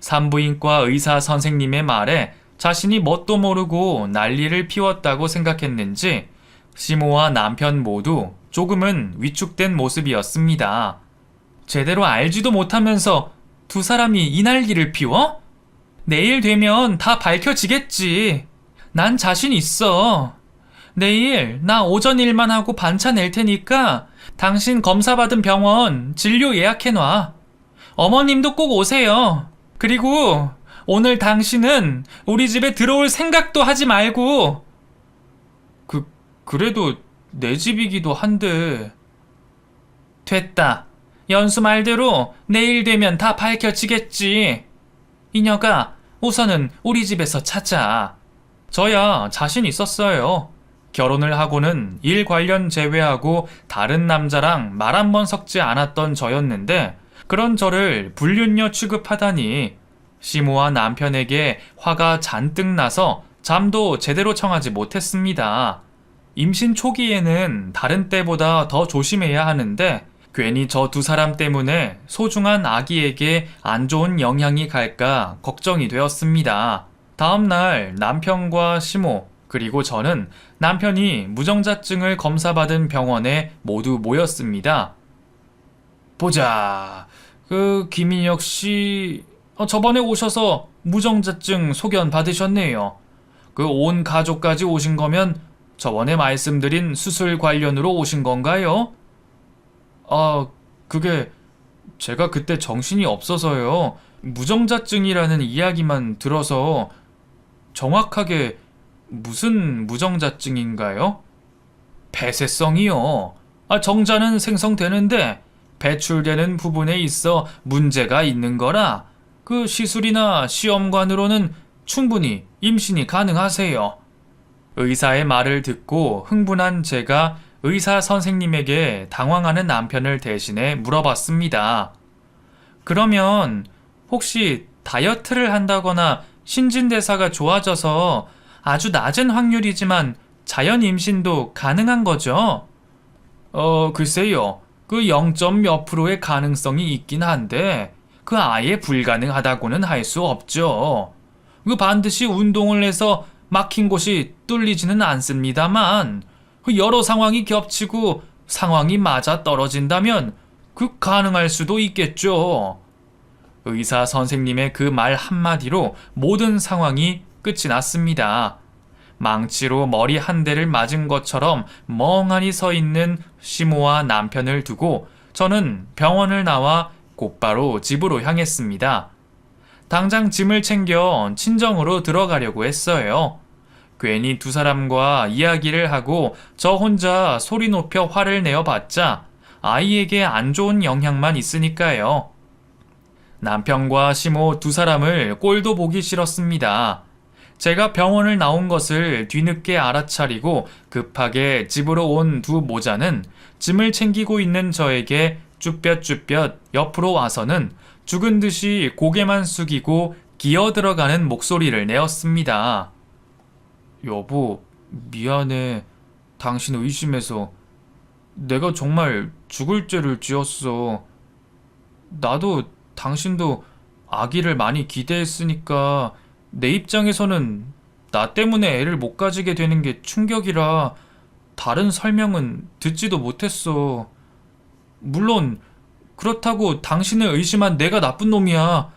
Speaker 1: 산부인과 의사 선생님의 말에 자신이 뭣도 모르고 난리를 피웠다고 생각했는지 시모와 남편 모두 조금은 위축된 모습이었습니다. 제대로 알지도 못하면서 두 사람이 이 난리를 피워? 내일 되면 다 밝혀지겠지. 난 자신 있어. 내일 나 오전 일만 하고 반차 낼 테니까 당신 검사 받은 병원 진료 예약해놔. 어머님도 꼭 오세요. 그리고 오늘 당신은 우리 집에 들어올 생각도 하지 말고. 그래도 내 집이기도 한데. 됐다. 연수 말대로 내일 되면 다 밝혀지겠지. 이녀가 우선은 우리 집에서 찾아. 저야 자신 있었어요. 결혼을 하고는 일 관련 제외하고 다른 남자랑 말 한 번 섞지 않았던 저였는데 그런 저를 불륜녀 취급하다니 시모와 남편에게 화가 잔뜩 나서 잠도 제대로 청하지 못했습니다. 임신 초기에는 다른 때보다 더 조심해야 하는데 괜히 저 두 사람 때문에 소중한 아기에게 안 좋은 영향이 갈까 걱정이 되었습니다. 다음날 남편과 시모 그리고 저는 남편이 무정자증을 검사받은 병원에 모두 모였습니다. 보자. 김인혁 씨, 저번에 오셔서 무정자증 소견 받으셨네요. 온 가족까지 오신 거면 저번에 말씀드린 수술 관련으로 오신 건가요? 그게 제가 그때 정신이 없어서요. 무정자증이라는 이야기만 들어서 정확하게 무슨 무정자증인가요? 폐쇄성이요. 정자는 생성되는데 배출되는 부분에 있어 문제가 있는 거라 시술이나 시험관으로는 충분히 임신이 가능하세요. 의사의 말을 듣고 흥분한 제가 의사 선생님에게 당황하는 남편을 대신해 물어봤습니다. 그러면 혹시 다이어트를 한다거나 신진대사가 좋아져서 아주 낮은 확률이지만 자연 임신도 가능한 거죠? 글쎄요. 0. 몇 프로의 가능성이 있긴 한데 아예 불가능하다고는 할 수 없죠. 반드시 운동을 해서 막힌 곳이 뚫리지는 않습니다만 여러 상황이 겹치고 상황이 맞아 떨어진다면 가능할 수도 있겠죠. 의사 선생님의 그 말 한마디로 모든 상황이 끝이 났습니다. 망치로 머리 한 대를 맞은 것처럼 멍하니 서 있는 시모와 남편을 두고 저는 병원을 나와 곧바로 집으로 향했습니다. 당장 짐을 챙겨 친정으로 들어가려고 했어요. 괜히 두 사람과 이야기를 하고 저 혼자 소리 높여 화를 내어봤자 아이에게 안 좋은 영향만 있으니까요. 남편과 시모 두 사람을 꼴도 보기 싫었습니다. 제가 병원을 나온 것을 뒤늦게 알아차리고 급하게 집으로 온 두 모자는 짐을 챙기고 있는 저에게 쭈뼛쭈뼛 옆으로 와서는 죽은 듯이 고개만 숙이고 기어 들어가는 목소리를 내었습니다. 여보, 미안해. 당신 의심해서 내가 정말 죽을 죄를 지었어. 나도 당신도 아기를 많이 기대했으니까 내 입장에서는 나 때문에 애를 못 가지게 되는 게 충격이라 다른 설명은 듣지도 못했어. 물론 그렇다고 당신을 의심한 내가 나쁜 놈이야.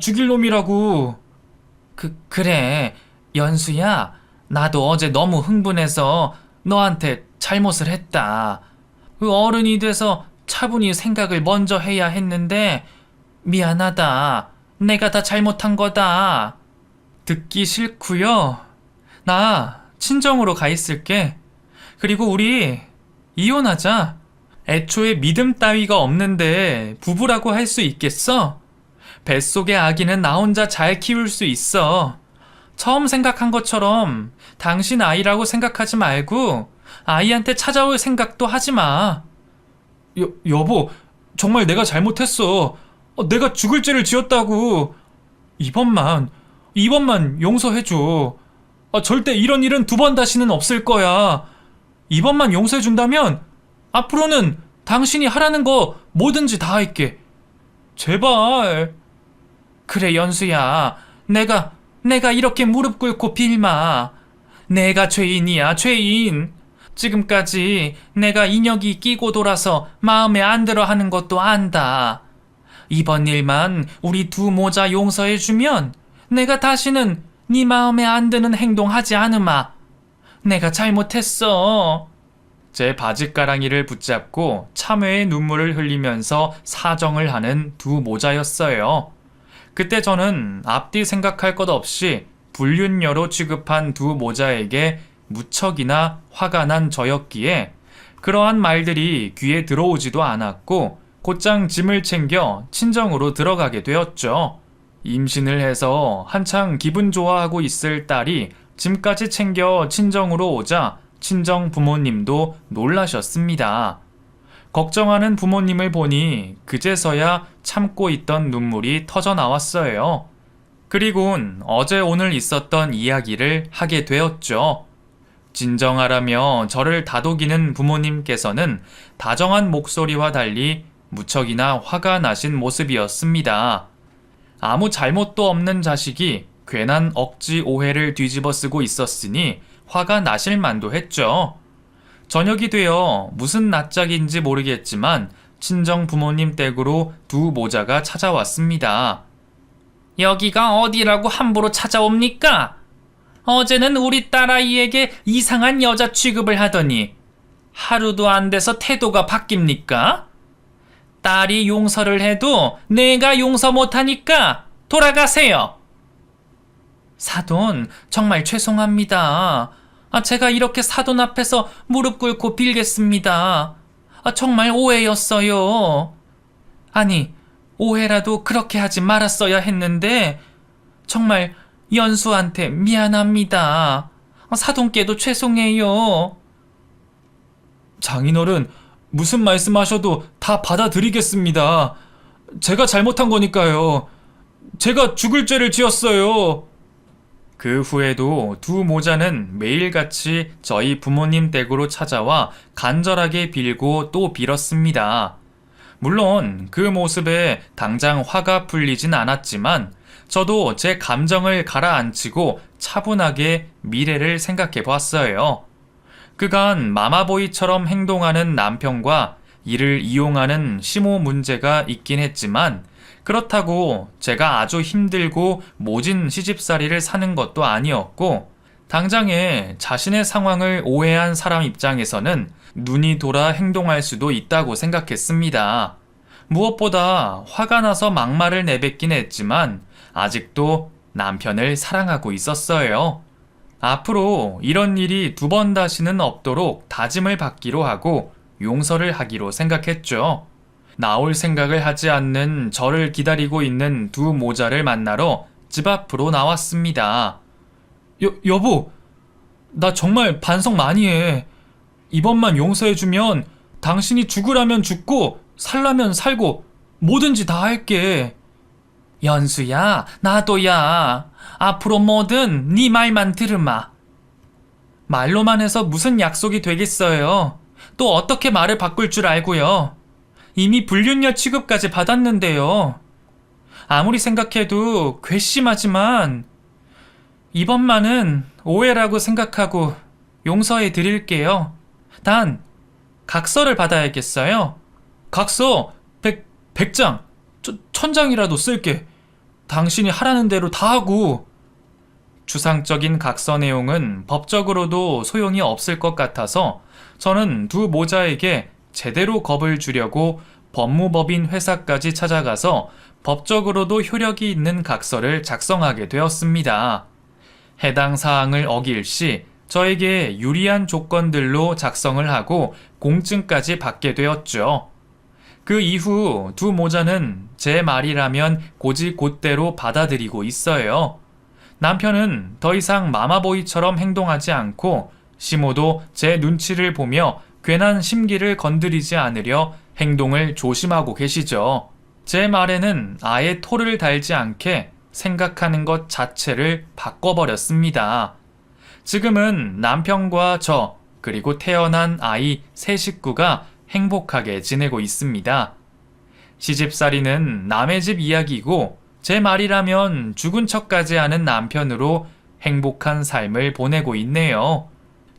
Speaker 1: 죽일 놈이라고. 그래. 연수야. 나도 어제 너무 흥분해서 너한테 잘못을 했다. 어른이 돼서 차분히 생각을 먼저 해야 했는데 미안하다. 내가 다 잘못한 거다. 듣기 싫구요. 나 친정으로 가 있을게. 그리고 우리 이혼하자. 애초에 믿음 따위가 없는데 부부라고 할 수 있겠어? 뱃속의 아기는 나 혼자 잘 키울 수 있어. 처음 생각한 것처럼 당신 아이라고 생각하지 말고 아이한테 찾아올 생각도 하지 마. 여보, 정말 내가 잘못했어. 내가 죽을 죄를 지었다고. 이번만 용서해줘. 절대 이런 일은 두 번 다시는 없을 거야. 이번만 용서해준다면 앞으로는 당신이 하라는 거 뭐든지 다 할게. 제발. 그래, 연수야. 내가 이렇게 무릎 꿇고 빌마. 내가 죄인이야, 죄인. 지금까지 내가 인혁이 끼고 돌아서 마음에 안 들어 하는 것도 안다. 이번 일만 우리 두 모자 용서해주면 내가 다시는 네 마음에 안 드는 행동하지 않으마. 내가 잘못했어. 제 바짓가랑이를 붙잡고 참회의 눈물을 흘리면서 사정을 하는 두 모자였어요. 그때 저는 앞뒤 생각할 것 없이 불륜녀로 취급한 두 모자에게 무척이나 화가 난 저였기에 그러한 말들이 귀에 들어오지도 않았고 곧장 짐을 챙겨 친정으로 들어가게 되었죠. 임신을 해서 한창 기분 좋아하고 있을 딸이 짐까지 챙겨 친정으로 오자 친정 부모님도 놀라셨습니다. 걱정하는 부모님을 보니 그제서야 참고 있던 눈물이 터져 나왔어요. 그리곤 어제 오늘 있었던 이야기를 하게 되었죠. 진정하라며 저를 다독이는 부모님께서는 다정한 목소리와 달리 무척이나 화가 나신 모습이었습니다. 아무 잘못도 없는 자식이 괜한 억지 오해를 뒤집어 쓰고 있었으니 화가 나실 만도 했죠. 저녁이 되어 무슨 낯짝인지 모르겠지만 친정 부모님 댁으로 두 모자가 찾아왔습니다. 여기가 어디라고 함부로 찾아옵니까? 어제는 우리 딸아이에게 이상한 여자 취급을 하더니 하루도 안 돼서 태도가 바뀝니까? 딸이 용서를 해도 내가 용서 못하니까 돌아가세요. 사돈, 정말 죄송합니다. 제가 이렇게 사돈 앞에서 무릎 꿇고 빌겠습니다. 정말 오해였어요. 아니, 오해라도 그렇게 하지 말았어야 했는데 정말 연수한테 미안합니다. 사돈께도 죄송해요. 장인어른, 무슨 말씀하셔도 다 받아들이겠습니다. 제가 잘못한 거니까요. 제가 죽을 죄를 지었어요. 그 후에도 두 모자는 매일같이 저희 부모님 댁으로 찾아와 간절하게 빌고 또 빌었습니다. 물론 그 모습에 당장 화가 풀리진 않았지만 저도 제 감정을 가라앉히고 차분하게 미래를 생각해 보았어요. 그간 마마보이처럼 행동하는 남편과 이를 이용하는 시모 문제가 있긴 했지만 그렇다고 제가 아주 힘들고 모진 시집살이를 사는 것도 아니었고 당장에 자신의 상황을 오해한 사람 입장에서는 눈이 돌아 행동할 수도 있다고 생각했습니다. 무엇보다 화가 나서 막말을 내뱉긴 했지만 아직도 남편을 사랑하고 있었어요. 앞으로 이런 일이 두 번 다시는 없도록 다짐을 받기로 하고 용서를 하기로 생각했죠. 나올 생각을 하지 않는 저를 기다리고 있는 두 모자를 만나러 집 앞으로 나왔습니다. 여보, 나 정말 반성 많이 해. 이번만 용서해주면 당신이 죽으라면 죽고 살라면 살고 뭐든지 다 할게. 연수야, 나도야. 앞으로 뭐든 네 말만 들으마. 말로만 해서 무슨 약속이 되겠어요. 또 어떻게 말을 바꿀 줄 알고요. 이미 불륜녀 취급까지 받았는데요. 아무리 생각해도 괘씸하지만 이번만은 오해라고 생각하고 용서해 드릴게요. 단 각서를 받아야겠어요. 각서 100장, 1000장이라도 쓸게. 당신이 하라는 대로 다 하고. 추상적인 각서 내용은 법적으로도 소용이 없을 것 같아서 저는 두 모자에게 제대로 겁을 주려고 법무법인 회사까지 찾아가서 법적으로도 효력이 있는 각서를 작성하게 되었습니다. 해당 사항을 어길 시 저에게 유리한 조건들로 작성을 하고 공증까지 받게 되었죠. 그 이후 두 모자는 제 말이라면 곧이곧대로 받아들이고 있어요. 남편은 더 이상 마마보이처럼 행동하지 않고 시모도 제 눈치를 보며 괜한 심기를 건드리지 않으려 행동을 조심하고 계시죠. 제 말에는 아예 토를 달지 않게 생각하는 것 자체를 바꿔버렸습니다. 지금은 남편과 저 그리고 태어난 아이 세 식구가 행복하게 지내고 있습니다. 시집살이는 남의 집 이야기고 제 말이라면 죽은 척까지 하는 남편으로 행복한 삶을 보내고 있네요.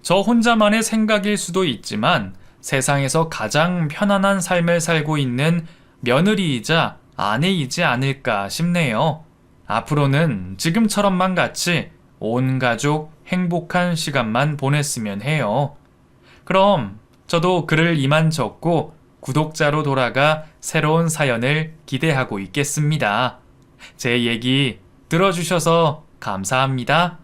Speaker 1: 저 혼자만의 생각일 수도 있지만 세상에서 가장 편안한 삶을 살고 있는 며느리이자 아내이지 않을까 싶네요. 앞으로는 지금처럼만 같이 온 가족 행복한 시간만 보냈으면 해요. 그럼 저도 글을 이만 적고 구독자로 돌아가 새로운 사연을 기대하고 있겠습니다. 제 얘기 들어주셔서 감사합니다.